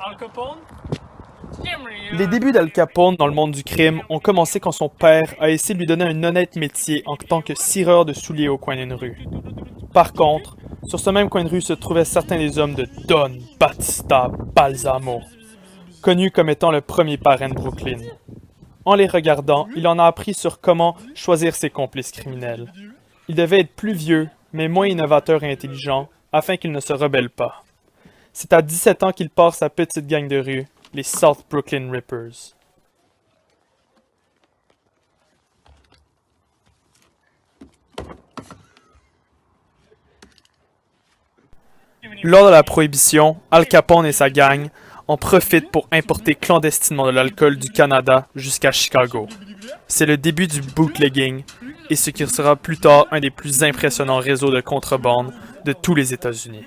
Al Capone? Les débuts d'Al Capone dans le monde du crime ont commencé quand son père a essayé de lui donner un honnête métier en tant que cireur de souliers au coin d'une rue. Par contre, sur ce même coin de rue se trouvaient certains des hommes de Don Battista Balsamo, connu comme étant le premier parrain de Brooklyn. En les regardant, il en a appris sur comment choisir ses complices criminels. Il devait être plus vieux, mais moins innovateur et intelligent, afin qu'il ne se rebelle pas. C'est à 17 ans qu'il part sa petite gang de rue, les South Brooklyn Rippers. Lors de la Prohibition, Al Capone et sa gang en profitent pour importer clandestinement de l'alcool du Canada jusqu'à Chicago. C'est le début du bootlegging et ce qui sera plus tard un des plus impressionnants réseaux de contrebande de tous les États-Unis.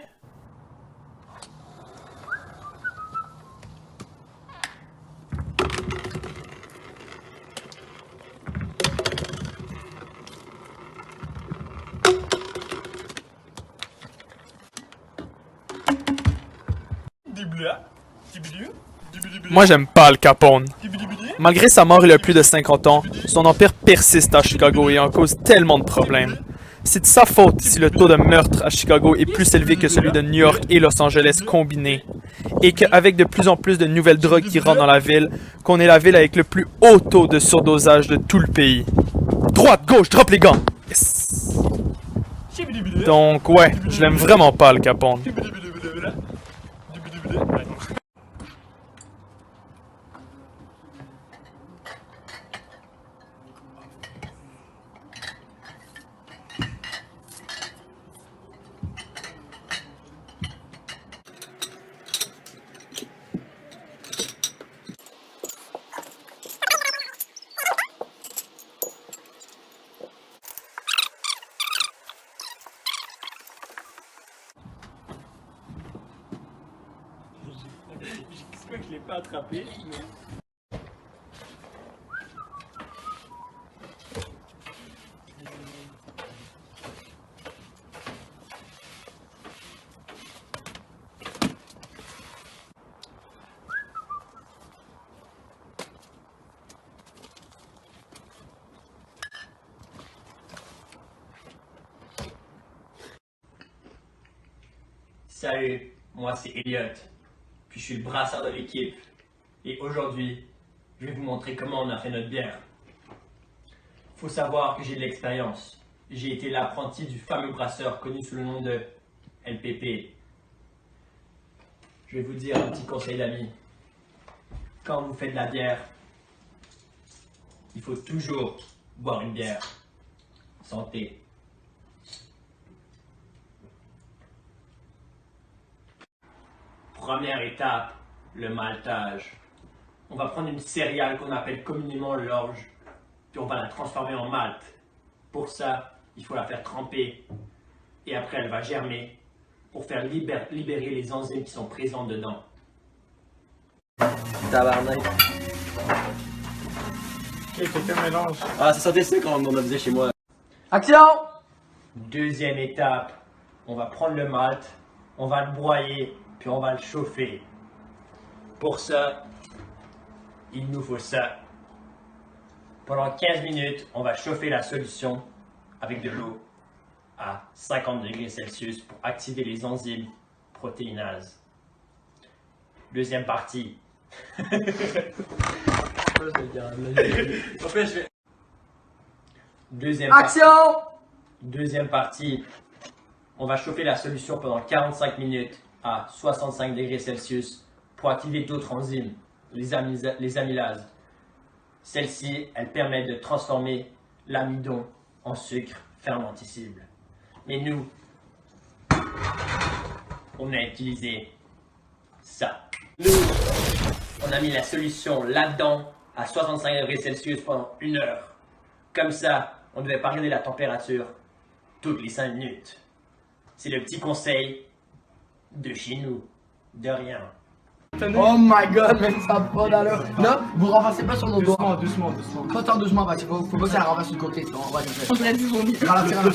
Moi, j'aime pas Al Capone. Malgré sa mort il y a plus de 50 ans, son empire persiste à Chicago et en cause tellement de problèmes. C'est de sa faute si le taux de meurtre à Chicago est plus élevé que celui de New York et Los Angeles combinés. Et qu'avec de plus en plus de nouvelles drogues qui rentrent dans la ville, qu'on est la ville avec le plus haut taux de surdosage de tout le pays. Droite, gauche, drop les gants! Yes. Donc ouais, je l'aime vraiment pas Al Capone. Je crois que je l'ai pas attrapé, mais... Salut, moi c'est Elliot, puis je suis le brasseur de l'équipe. Et aujourd'hui, je vais vous montrer comment on a fait notre bière. Faut savoir que j'ai de l'expérience. J'ai été l'apprenti du fameux brasseur connu sous le nom de LPP. Je vais vous dire un petit conseil d'amis. Quand vous faites de la bière, il faut toujours boire une bière. Santé. Première étape, le maltage. On va prendre une céréale qu'on appelle communément l'orge, puis on va la transformer en malt. Pour ça, il faut la faire tremper, et après elle va germer, pour faire libérer les enzymes qui sont présentes dedans. Tabarnak. Ok, quelqu'un mélange. Ah, ça sentait ça quand on en faisait chez moi. Action! Deuxième étape, on va prendre le malt, on va le broyer, puis on va le chauffer. Pour ça, il nous faut ça. Pendant 15 minutes, on va chauffer la solution avec de l'eau à 50 degrés Celsius pour activer les enzymes protéinases. Deuxième partie. Deuxième Action! Deuxième partie. On va chauffer la solution pendant 45 minutes à 65 degrés Celsius pour activer d'autres enzymes, les amylases. Celles-ci, elles permettent de transformer l'amidon en sucre fermentescible. Mais nous, on a utilisé ça. Nous, on a mis la solution là-dedans à 65 degrés Celsius pendant 1 heure. Comme ça, on ne devait pas regarder la température toutes les 5 minutes. C'est le petit conseil de chez nous, de rien. Oh my god, mais ça pas d'allure. Là, vous renversez pas sur nos doigts. Doucement. Pas tant doucement, bah, faut pas que ça renverse sur le côté. On va On dirait du vomi. ralentir. Non,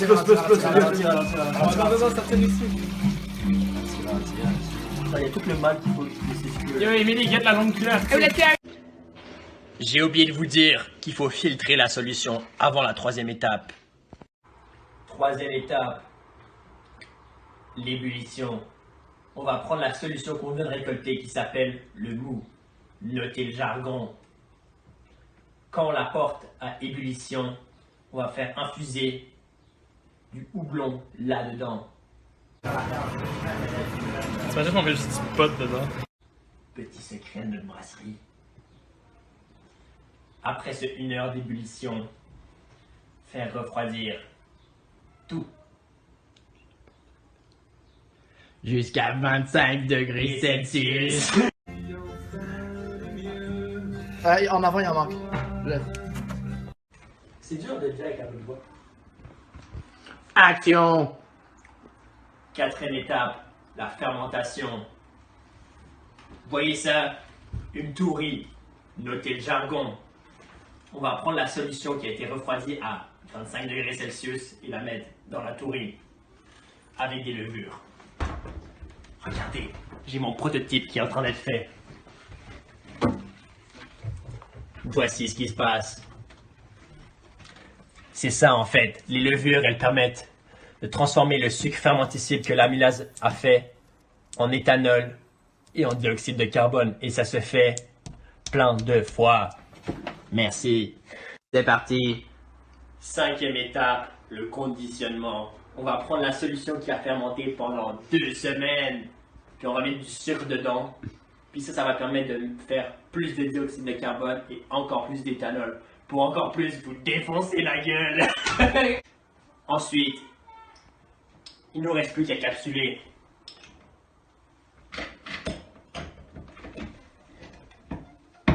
ça tient ici. Il y a tout le mal qu'il faut laisser. Yo, Emily, get la longue culotte. J'ai oublié de vous dire qu'il faut filtrer la solution avant la troisième étape. Troisième étape, l'ébullition. On va prendre la solution qu'on vient de récolter qui s'appelle le mou. Notez le jargon. Quand on la porte à ébullition, on va faire infuser du houblon là-dedans. T'imagines qu'on met juste du pot dedans? Petit secret de notre brasserie. Après ce 1 heure d'ébullition, faire refroidir tout. Jusqu'à 25 degrés Celsius. En avant, il en manque. C'est dur de dire avec un peu de voix. Action! Quatrième étape, la fermentation. Voyez ça? Une tourie. Notez le jargon. On va prendre la solution qui a été refroidie à 25 degrés Celsius et la mettre dans la tourie avec des levures. Regardez, j'ai mon prototype qui est en train d'être fait. Voici ce qui se passe. C'est ça en fait. Les levures, elles permettent de transformer le sucre fermentescible que l'amylase a fait en éthanol et en dioxyde de carbone. Et ça se fait plein de fois. Merci. C'est parti. Cinquième étape, le conditionnement. On va prendre la solution qui a fermenté pendant 2 semaines. Puis on va mettre du sucre dedans. Puis ça va permettre de faire plus de dioxyde de carbone et encore plus d'éthanol. Pour encore plus vous défoncer la gueule. Ensuite, il ne nous reste plus qu'à capsuler.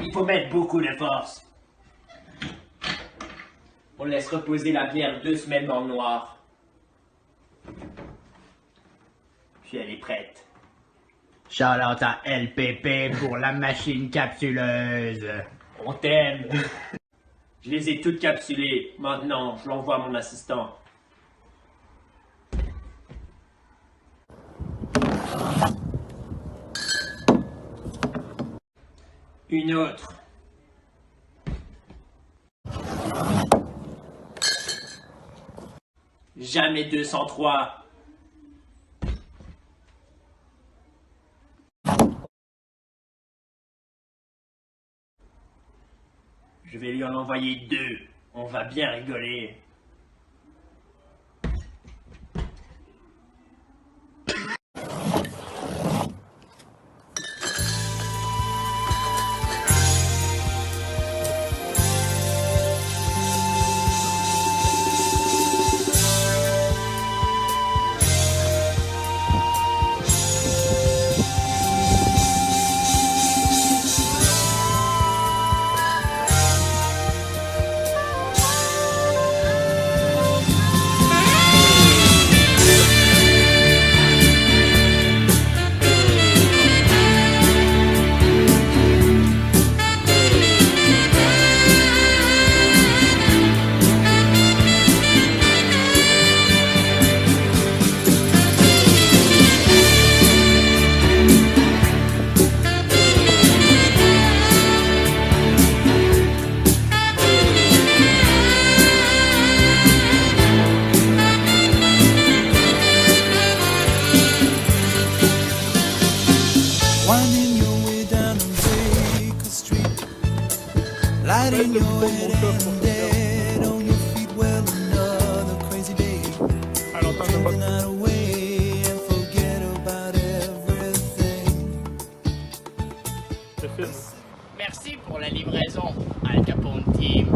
Il faut mettre beaucoup de force. On laisse reposer la bière 2 semaines dans le noir. Puis elle est prête. Shout-out à LPP pour la machine capsuleuse. On t'aime. Je les ai toutes capsulées. Maintenant, je l'envoie à mon assistant. Une autre. Jamais 203. Je vais lui en envoyer 2. On va bien rigoler. Winding your way down on Baker Street, lighting your head and dead on your feet. Well, another crazy day. Alors, attends, Throw the night away and forget about everything. je filme. Merci pour la livraison, Al Capone Team.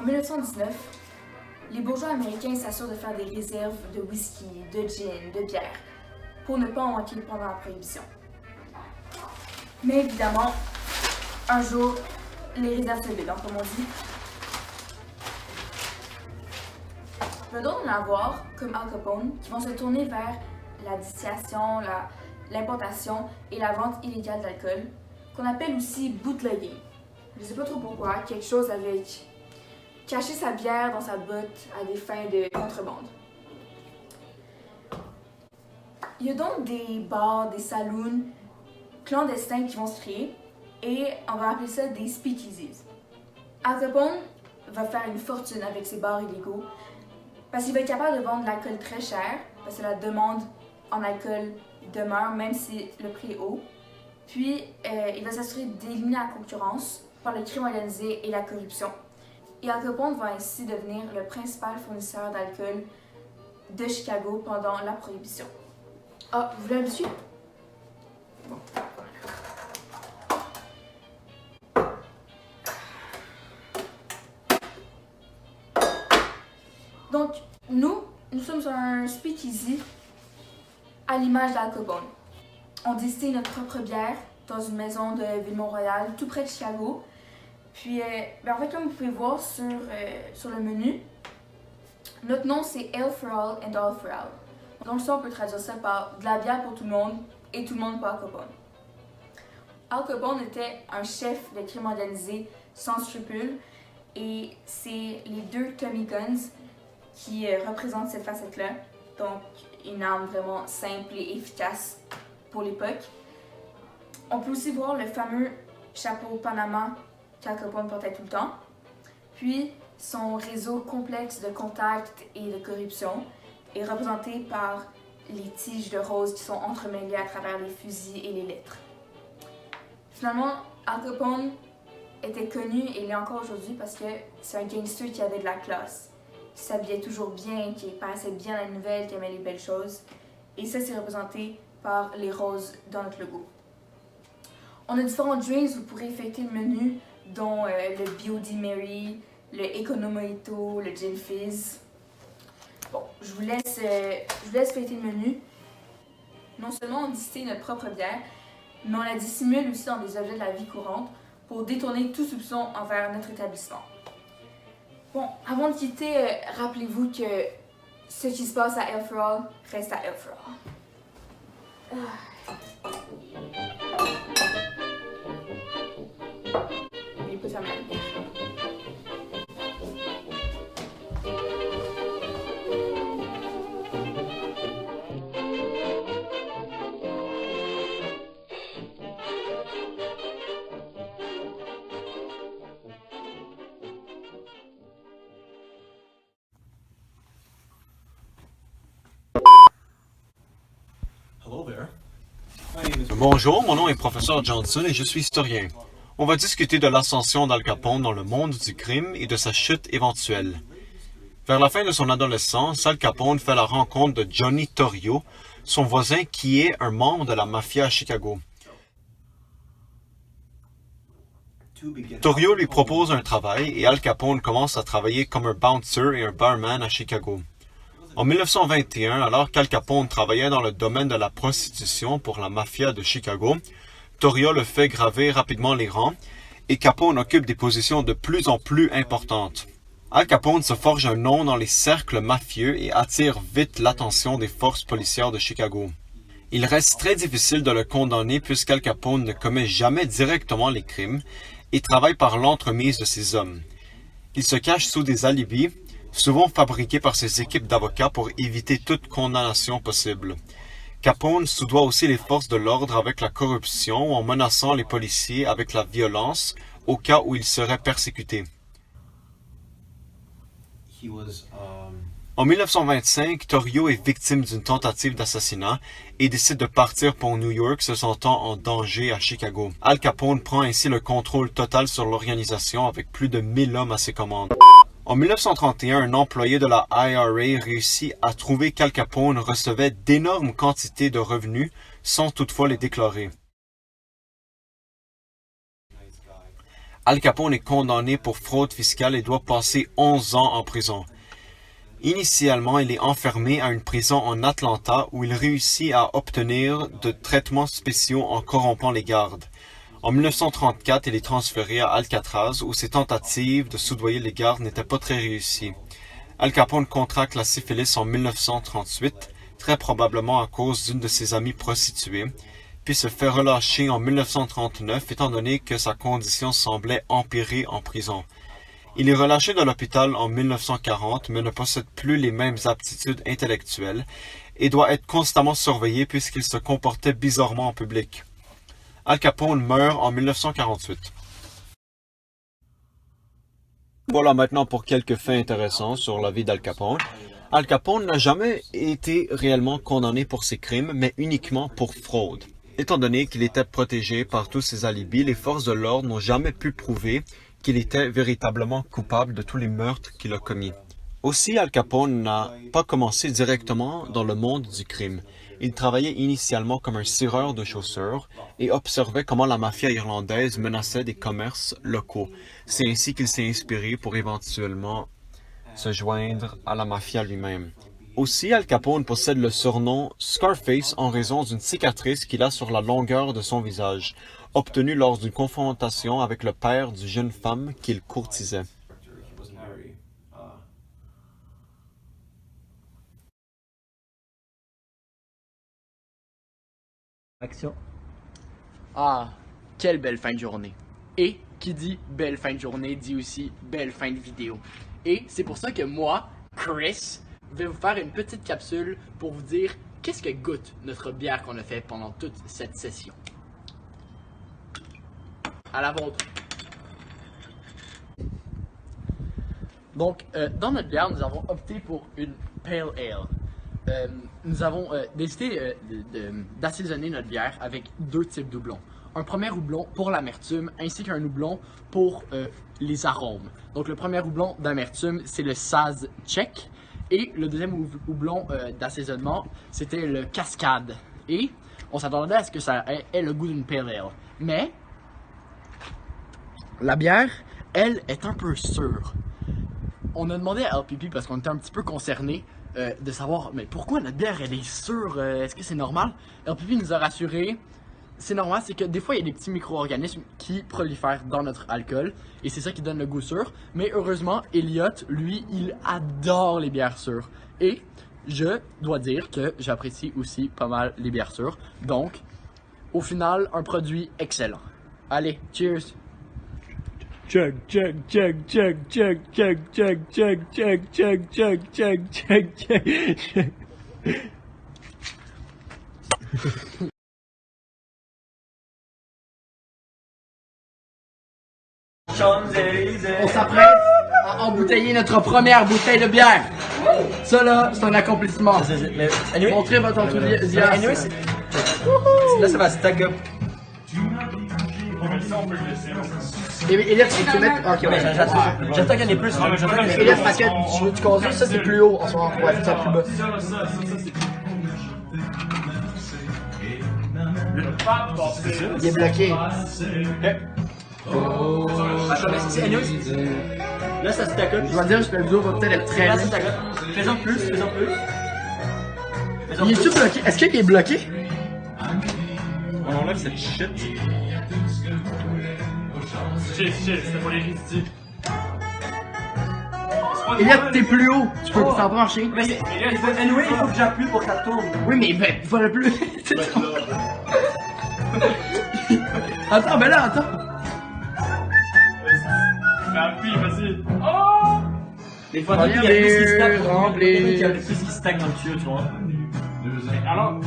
En 1919, les bourgeois américains s'assurent de faire des réserves de whisky, de gin, de bière, pour ne pas en manquer pendant la Prohibition. Mais évidemment, un jour, les réserves se vident, comme on dit. Il va donc en avoir, comme Al Capone, qui vont se tourner vers la distillation, l'importation et la vente illégale d'alcool, qu'on appelle aussi bootlegging. Je ne sais pas trop pourquoi, quelque chose avec cacher sa bière dans sa botte à des fins de contrebande. Il y a donc des bars, des saloons clandestins qui vont se créer et on va appeler ça des speakeasies. Al Capone va faire une fortune avec ces bars illégaux parce qu'il va être capable de vendre de l'alcool très cher parce que la demande en alcool demeure même si le prix est haut. Puis il va s'assurer d'éliminer la concurrence par le crime organisé et la corruption. Et Al Capone va ainsi devenir le principal fournisseur d'alcool de Chicago pendant la Prohibition. Ah, vous voulez un biscuit? Bon. Donc, nous sommes un speakeasy à l'image d'Al Capone. On distille notre propre bière dans une maison de Ville-Mont-Royal, tout près de Chicago. Puis, en fait, comme vous pouvez voir sur le menu, notre nom c'est Ale for All and All for All. Donc ça, on peut traduire ça par de la bière pour tout le monde et tout le monde pour Al Capone. Al Capone était un chef de crime organisé sans scrupules et c'est les deux Tommy Guns qui représentent cette facette-là. Donc, une arme vraiment simple et efficace pour l'époque. On peut aussi voir le fameux chapeau Panama qu'Al Capone portait tout le temps. Puis, son réseau complexe de contacts et de corruption est représenté par les tiges de rose qui sont entremêlées à travers les fusils et les lettres. Finalement, Al Capone était connu et l'est encore aujourd'hui parce que c'est un gangster qui avait de la classe, qui s'habillait toujours bien, qui paraissait bien à la nouvelle, qui aimait les belles choses. Et ça, c'est représenté par les roses dans notre logo. On a différents drinks, vous pourrez fêter le menu, dont le B.O.D. Mary, le Econo Mojito, le Gin Fizz. Bon, je vous laisse fêter le menu. Non seulement on distille notre propre bière, mais on la dissimule aussi dans des objets de la vie courante pour détourner tout soupçon envers notre établissement. Bon, avant de quitter, rappelez-vous que ce qui se passe à Ale for All reste à Ale for All. N'oubliez pas de fermer la lumière. Bonjour, mon nom est professeur Johnson et je suis historien. On va discuter de l'ascension d'Al Capone dans le monde du crime et de sa chute éventuelle. Vers la fin de son adolescence, Al Capone fait la rencontre de Johnny Torrio, son voisin qui est un membre de la mafia à Chicago. Torrio lui propose un travail et Al Capone commence à travailler comme un bouncer et un barman à Chicago. En 1921, alors qu'Al Capone travaillait dans le domaine de la prostitution pour la mafia de Chicago, Torrio le fait graver rapidement les rangs et Capone occupe des positions de plus en plus importantes. Al Capone se forge un nom dans les cercles mafieux et attire vite l'attention des forces policières de Chicago. Il reste très difficile de le condamner puisqu'Al Capone ne commet jamais directement les crimes et travaille par l'entremise de ses hommes. Il se cache sous des alibis, souvent fabriqués par ses équipes d'avocats pour éviter toute condamnation possible. Capone soudoie aussi les forces de l'ordre avec la corruption ou en menaçant les policiers avec la violence au cas où ils seraient persécutés. En 1925, Torrio est victime d'une tentative d'assassinat et décide de partir pour New York, se sentant en danger à Chicago. Al Capone prend ainsi le contrôle total sur l'organisation avec plus de 1000 hommes à ses commandes. En 1931, un employé de la IRA réussit à trouver qu'Al Capone recevait d'énormes quantités de revenus sans toutefois les déclarer. Al Capone est condamné pour fraude fiscale et doit passer 11 ans en prison. Initialement, il est enfermé à une prison en Atlanta où il réussit à obtenir de traitements spéciaux en corrompant les gardes. En 1934, il est transféré à Alcatraz où ses tentatives de soudoyer les gardes n'étaient pas très réussies. Al Capone contracte la syphilis en 1938, très probablement à cause d'une de ses amies prostituées, puis se fait relâcher en 1939 étant donné que sa condition semblait empirer en prison. Il est relâché de l'hôpital en 1940 mais ne possède plus les mêmes aptitudes intellectuelles et doit être constamment surveillé puisqu'il se comportait bizarrement en public. Al Capone meurt en 1948. Voilà maintenant pour quelques faits intéressants sur la vie d'Al Capone. Al Capone n'a jamais été réellement condamné pour ses crimes, mais uniquement pour fraude. Étant donné qu'il était protégé par tous ses alibis, les forces de l'ordre n'ont jamais pu prouver qu'il était véritablement coupable de tous les meurtres qu'il a commis. Aussi, Al Capone n'a pas commencé directement dans le monde du crime. Il travaillait initialement comme un cireur de chaussures et observait comment la mafia irlandaise menaçait des commerces locaux. C'est ainsi qu'il s'est inspiré pour éventuellement se joindre à la mafia lui-même. Aussi, Al Capone possède le surnom Scarface en raison d'une cicatrice qu'il a sur la longueur de son visage, obtenue lors d'une confrontation avec le père d'une jeune femme qu'il courtisait. Action. Ah, quelle belle fin de journée. Et qui dit belle fin de journée dit aussi belle fin de vidéo. Et c'est pour ça que moi, Chris, vais vous faire une petite capsule pour vous dire qu'est-ce que goûte notre bière qu'on a fait pendant toute cette session. À la vôtre. Donc, dans notre bière, nous avons opté pour une Pale Ale. Nous avons décidé d'assaisonner notre bière avec deux types de houblons. Un premier houblon pour l'amertume ainsi qu'un houblon pour les arômes. Donc le premier houblon d'amertume, c'est le Saz Tchèque et le deuxième houblon d'assaisonnement, c'était le Cascade. Et on s'attendait à ce que ça ait le goût d'une Pale Ale. Mais la bière, elle, est un peu sûre. On a demandé à LPP parce qu'on était un petit peu concernés de savoir, mais pourquoi notre bière elle est sûre, est-ce que c'est normal? LPP nous a rassuré, c'est normal, c'est que des fois il y a des petits micro-organismes qui prolifèrent dans notre alcool et c'est ça qui donne le goût sûr. Mais heureusement, Elliot, lui, il adore les bières sûres. Et je dois dire que j'apprécie aussi pas mal les bières sûres. Donc, au final, un produit excellent. Allez, cheers! Chug, chug, chug, chug, chug, chug, chug, chug, chug, chug, chug, chug, chug, chug. On s'apprête à embouteiller notre première bouteille de bière. Ça là, c'est un accomplissement. Montrez votre enthousiasme. Là, ça va stack up. Et Elias, tu peux mettre. Ok, ouais, J'attends qu'il y en ait plus. Elias, parce que tu conduis, ça c'est plus haut en ce moment. Ouais, c'est ça plus bas. Il est bloqué. Là, ça stack up. Je dois dire que la vidéo va peut-être être très Là, ça longue. stack up. Fais-en plus, fais-en plus. Il est-tu bloqué? Est-ce qu'il est bloqué? On enlève cette shit. Shit, c'était pour les ridicules. Elias, t'es plus haut. Tu peux t'en brancher. Mais il faut que j'appuie pour que ça tourne. Oui, mais ben, il faut le plus. Attends, ben là, attends. Appuie, vas-y. Oh! Des fois, il y a plus qui stack. Rempli. Il y a plus qui stack dans le tuyau, tu vois. Alors,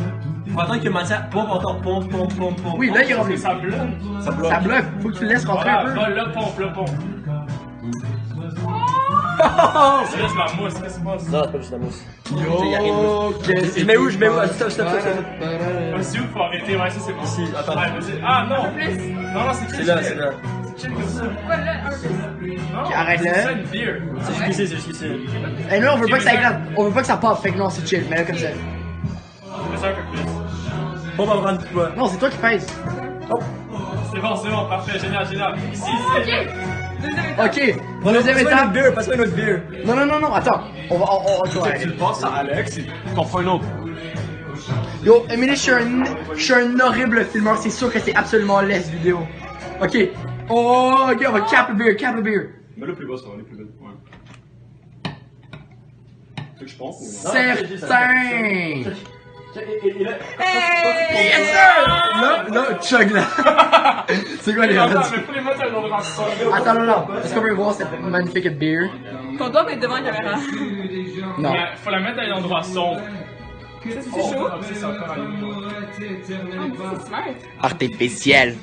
Faut attendre que matière pompe encore, pompe. Oui, là, il est rempli. ça bloque. Ça bloque. Ça bloque. Faut que tu le laisses rentrer un peu. Voilà, le pompe. C'est juste la mousse, qu'est-ce qui se passe? Non, c'est pas juste la mousse. Yo, qu'est-ce Je mets où? Ah, stop. C'est où faut arrêter? Ouais, ça c'est bon. Ici, attends. Ouais, vas-y. Ah non! Non, c'est chill. C'est là. C'est chill comme ça. Non, Arrête-le. c'est ça une beer. C'est jusqu'ici. Et là, on veut pas que ça éclate. On veut pas que ça parte. Fait que non, c'est chill. Mais là, comme ça. Fais ça un peu plus. Pompe en prendre du poids. Non, c'est toi qui pèse. Oh. C'est bon, parfait, génial. Ici. Ok, deuxième étape. Passe-moi une autre bière. Non, attends. On va. Tu le passes à Alex et t'en fais un autre. Yo, Emily, je suis un horrible filmeur. C'est sûr que c'est absolument laid cette vidéo. Ok. Oh, ok, on va cap a beer. Mais le plus bas, ça va aller plus vite. Ouais. Tu veux que je pense ou non? Certain. Hey! Yes sir! Là, chug là. C'est quoi les gars? Attends, mais faut les mettre à l'endroit ça. Attends, non. Est-ce qu'on peut voir cette magnifique beer? Ton doigt va être devant la caméra. Non. Mais faut la mettre à l'endroit sombre. Ça, c'est chaud. C'est encore à l'endroit. Ah, mais ça, c'est smart. Artificiel.